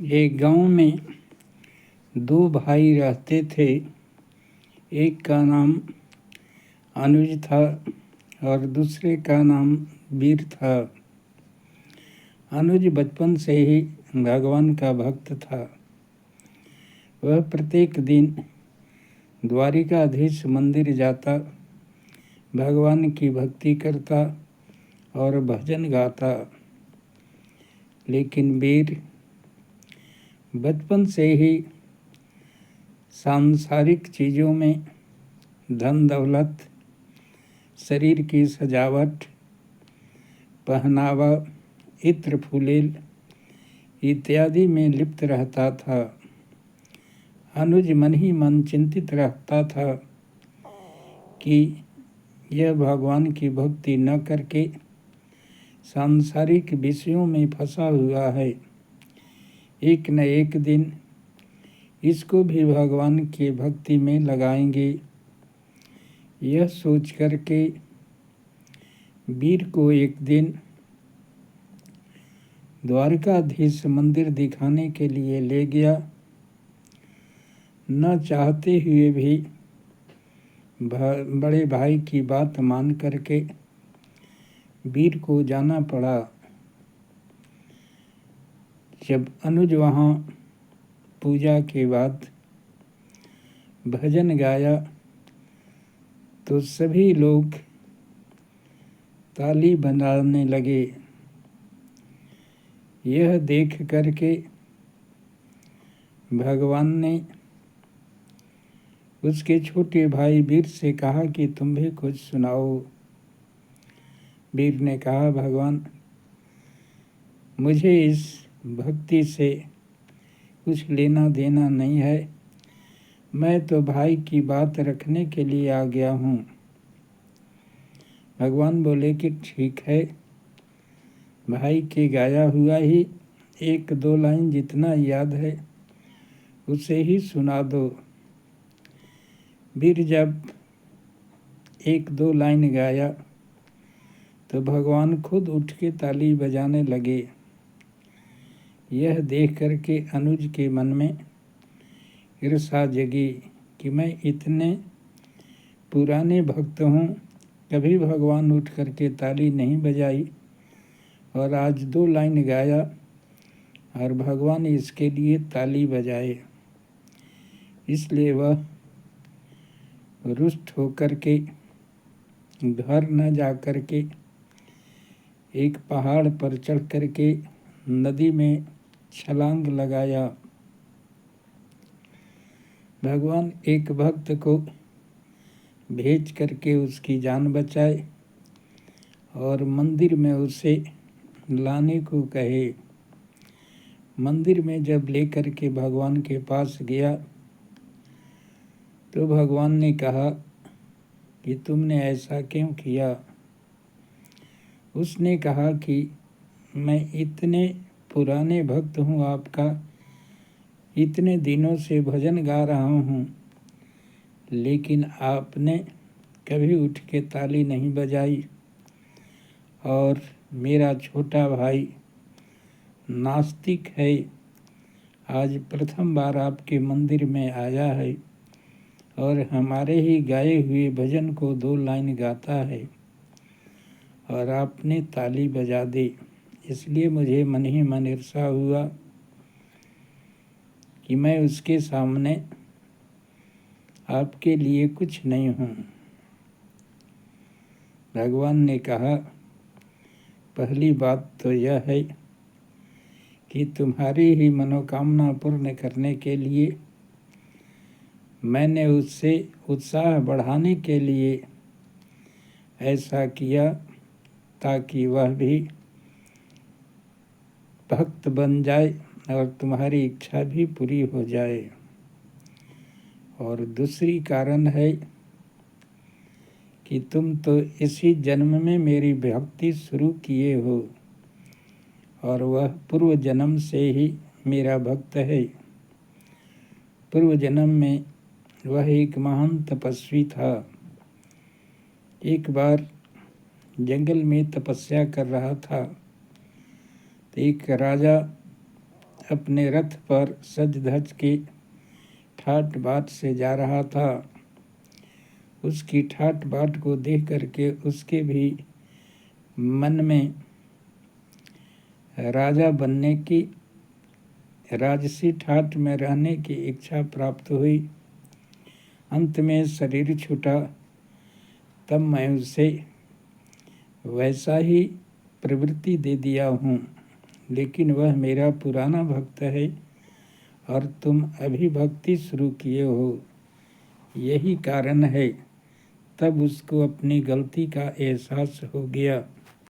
एक गांव में दो भाई रहते थे। एक का नाम अनुज था और दूसरे का नाम वीर था। अनुज बचपन से ही भगवान का भक्त था। वह प्रत्येक दिन द्वारिकाधीश मंदिर जाता, भगवान की भक्ति करता और भजन गाता। लेकिन वीर बचपन से ही सांसारिक चीज़ों में, धन दौलत, शरीर की सजावट, पहनावा, इत्र फुलेल इत्यादि में लिप्त रहता था। अनुज मन ही मन चिंतित रहता था कि यह भगवान की भक्ति न करके सांसारिक विषयों में फंसा हुआ है। एक न एक दिन इसको भी भगवान की भक्ति में लगाएंगे। यह सोच करके वीर को एक दिन द्वारकाधीश मंदिर दिखाने के लिए ले गया। न चाहते हुए भी बड़े भाई की बात मान करके वीर को जाना पड़ा। जब अनुज वहाँ पूजा के बाद भजन गाया तो सभी लोग ताली बजाने लगे। यह देख करके भगवान ने उसके छोटे भाई वीर से कहा कि तुम भी कुछ सुनाओ। वीर ने कहा, भगवान मुझे इस भक्ति से कुछ लेना देना नहीं है, मैं तो भाई की बात रखने के लिए आ गया हूँ। भगवान बोले कि ठीक है, भाई के गाया हुआ ही एक दो लाइन जितना याद है उसे ही सुना दो। वीर जब एक दो लाइन गाया तो भगवान खुद उठ के ताली बजाने लगे। यह देख करके अनुज के मन में ईर्ष्या जगी कि मैं इतने पुराने भक्त हूँ, कभी भगवान उठ करके ताली नहीं बजाई और आज दो लाइन गाया और भगवान इसके लिए ताली बजाए। इसलिए वह रुष्ट होकर के घर न जा कर के एक पहाड़ पर चढ़ कर के नदी में छलांग लगाया। भगवान एक भक्त को भेज करके उसकी जान बचाए और मंदिर में उसे लाने को कहे। मंदिर में जब लेकर के भगवान के पास गया तो भगवान ने कहा कि तुमने ऐसा क्यों किया। उसने कहा कि मैं इतने पुराने भक्त हूँ आपका, इतने दिनों से भजन गा रहा हूँ, लेकिन आपने कभी उठ के ताली नहीं बजाई और मेरा छोटा भाई नास्तिक है, आज प्रथम बार आपके मंदिर में आया है और हमारे ही गाए हुए भजन को दो लाइन गाता है और आपने ताली बजा दी। इसलिए मुझे मन ही मन ईर्ष्या हुआ कि मैं उसके सामने आपके लिए कुछ नहीं हूँ। भगवान ने कहा, पहली बात तो यह है कि तुम्हारी ही मनोकामना पूर्ण करने के लिए मैंने उससे उत्साह बढ़ाने के लिए ऐसा किया ताकि वह भी भक्त बन जाए और तुम्हारी इच्छा भी पूरी हो जाए। और दूसरी कारण है कि तुम तो इसी जन्म में मेरी भक्ति शुरू किए हो और वह पूर्व जन्म से ही मेरा भक्त है। पूर्व जन्म में वह एक महान तपस्वी था। एक बार जंगल में तपस्या कर रहा था तो एक राजा अपने रथ पर सज धज के ठाट बाट से जा रहा था। उसकी ठाट बाट को देख करके उसके भी मन में राजा बनने की, राजसी ठाट में रहने की इच्छा प्राप्त हुई। अंत में शरीर छूटा, तब मैं उसे वैसा ही प्रवृत्ति दे दिया हूँ, लेकिन वह मेरा पुराना भक्त है और तुम अभी भक्ति शुरू किए हो, यही कारण है। तब उसको अपनी गलती का एहसास हो गया।